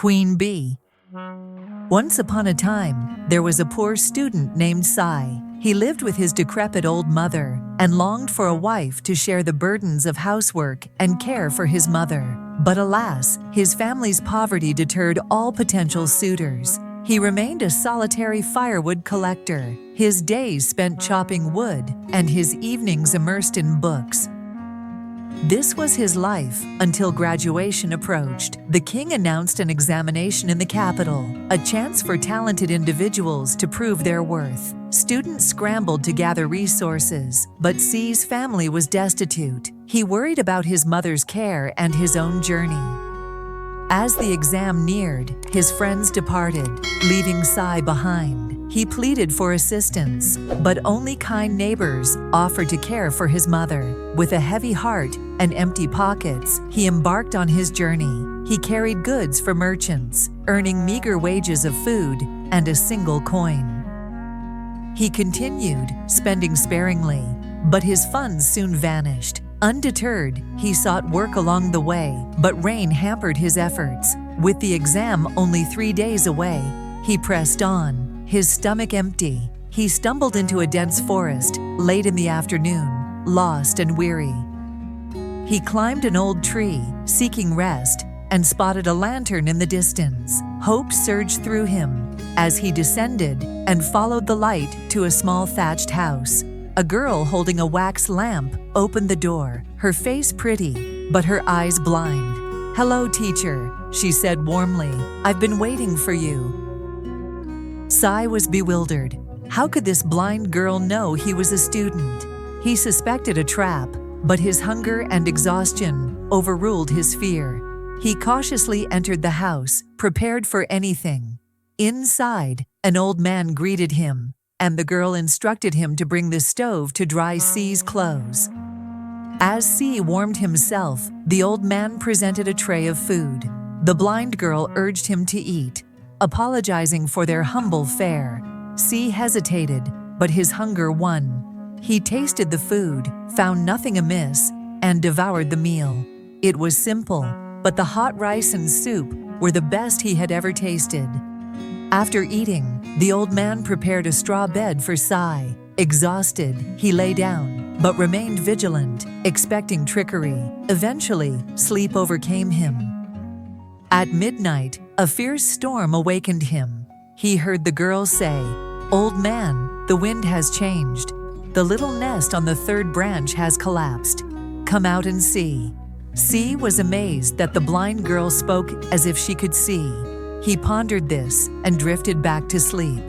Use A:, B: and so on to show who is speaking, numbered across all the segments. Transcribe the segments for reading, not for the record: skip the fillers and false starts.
A: Queen Bee. Once upon a time, there was a poor student named Sai. He lived with his decrepit old mother and longed for a wife to share the burdens of housework and care for his mother. But alas, his family's poverty deterred all potential suitors. He remained a solitary firewood collector, his days spent chopping wood and his evenings immersed in books. This was his life until graduation approached. The king announced an examination in the capital, a chance for talented individuals to prove their worth. Students scrambled to gather resources, but Sai's family was destitute. He worried about his mother's care and his own journey. As the exam neared, his friends departed, leaving Sai behind. He pleaded for assistance, but only kind neighbors offered to care for his mother. With a heavy heart and empty pockets, he embarked on his journey. He carried goods for merchants, earning meager wages of food and a single coin. He continued, spending sparingly, but his funds soon vanished. Undeterred, he sought work along the way, but rain hampered his efforts. With the exam only 3 days away, he pressed on, his stomach empty. He stumbled into a dense forest late in the afternoon, lost and weary. He climbed an old tree, seeking rest, and spotted a lantern in the distance. Hope surged through him as he descended and followed the light to a small thatched house. A girl holding a wax lamp opened the door, her face pretty, but her eyes blind. "Hello, teacher," she said warmly. "I've been waiting for you." Sai was bewildered. How could this blind girl know he was a student? He suspected a trap, but his hunger and exhaustion overruled his fear. He cautiously entered the house, prepared for anything. Inside, an old man greeted him, and the girl instructed him to bring the stove to dry Sai's clothes. As Sai warmed himself, the old man presented a tray of food. The blind girl urged him to eat, apologizing for their humble fare. Sai hesitated, but his hunger won. He tasted the food, found nothing amiss, and devoured the meal. It was simple, but the hot rice and soup were the best he had ever tasted. After eating, the old man prepared a straw bed for Sai. Exhausted, he lay down, but remained vigilant, expecting trickery. Eventually, sleep overcame him. At midnight, a fierce storm awakened him. He heard the girl say, "Old man, the wind has changed. The little nest on the 3rd branch has collapsed. Come out and see." Sai was amazed that the blind girl spoke as if she could see. He pondered this and drifted back to sleep.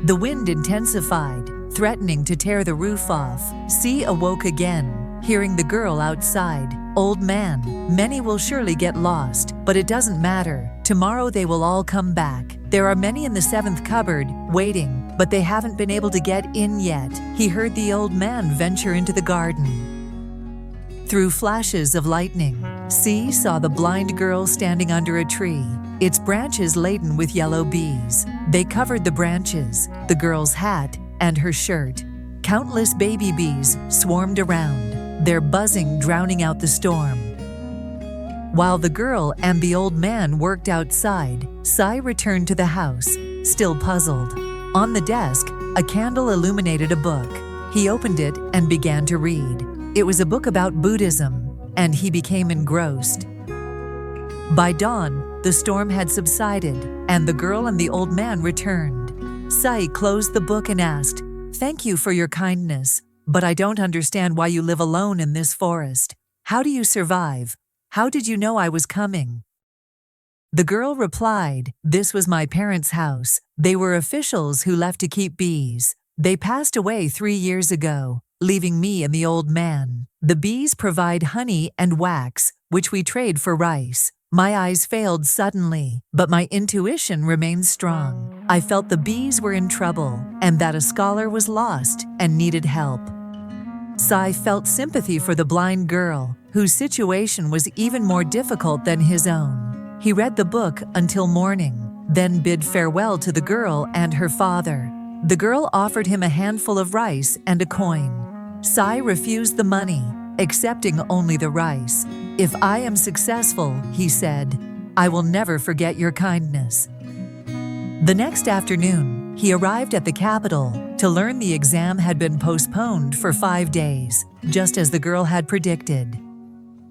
A: The wind intensified, threatening to tear the roof off. Sai awoke again, hearing the girl outside. "Old man, many will surely get lost, but it doesn't matter. Tomorrow they will all come back. There are many in the 7th cupboard, waiting, but they haven't been able to get in yet." He heard the old man venture into the garden. Through flashes of lightning, Sai saw the blind girl standing under a tree, its branches laden with yellow bees. They covered the branches, the girl's hat, and her shirt. Countless baby bees swarmed around, their buzzing drowning out the storm. While the girl and the old man worked outside, Sai returned to the house, still puzzled. On the desk, a candle illuminated a book. He opened it and began to read. It was a book about Buddhism, and he became engrossed. By dawn, the storm had subsided, and the girl and the old man returned. Sai closed the book and asked, "Thank you for your kindness, but I don't understand why you live alone in this forest. How do you survive? How did you know I was coming?" The girl replied, "This was my parents' house. They were officials who left to keep bees. They passed away 3 years ago, leaving me and the old man. The bees provide honey and wax, which we trade for rice. My eyes failed suddenly, but my intuition remained strong. I felt the bees were in trouble and that a scholar was lost and needed help." Sai felt sympathy for the blind girl, whose situation was even more difficult than his own. He read the book until morning, then bid farewell to the girl and her father. The girl offered him a handful of rice and a coin. Sai refused the money, accepting only the rice. "If I am successful," he said, I will never forget your kindness." The next afternoon, he arrived at the capital to learn the exam had been postponed for 5 days, just as the girl had predicted.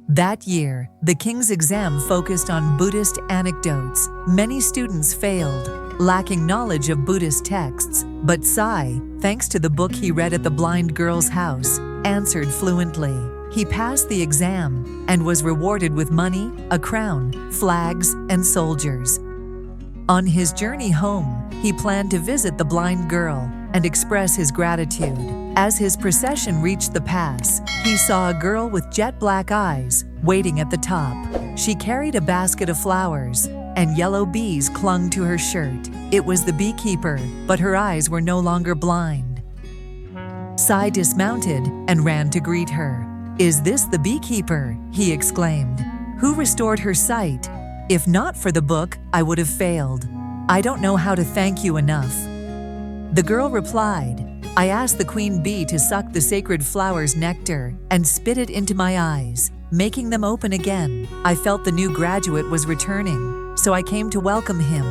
A: That year, the king's exam focused on Buddhist anecdotes. Many students failed, lacking knowledge of Buddhist texts, but Sai, thanks to the book he read at the blind girl's house, answered fluently. He passed the exam and was rewarded with money, a crown, flags, and soldiers. On his journey home, he planned to visit the blind girl and express his gratitude. As his procession reached the pass, he saw a girl with jet black eyes waiting at the top. She carried a basket of flowers, and yellow bees clung to her shirt. It was the beekeeper, but her eyes were no longer blind. Sai dismounted and ran to greet her. "Is this the beekeeper?" he exclaimed. "Who restored her sight? If not for the book, I would have failed. I don't know how to thank you enough." The girl replied, "I asked the queen bee to suck the sacred flower's nectar and spit it into my eyes, making them open again. I felt the new graduate was returning, so I came to welcome him."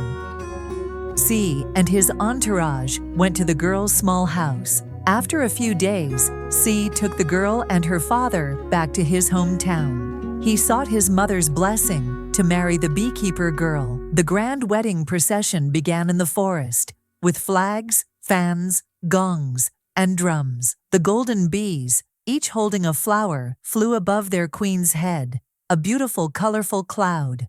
A: C and his entourage went to the girl's small house. After a few days, C took the girl and her father back to his hometown. He sought his mother's blessing to marry the beekeeper girl. The grand wedding procession began in the forest, with flags, fans, gongs, and drums. The golden bees, each holding a flower, flew above their queen's head, a beautiful, colorful cloud.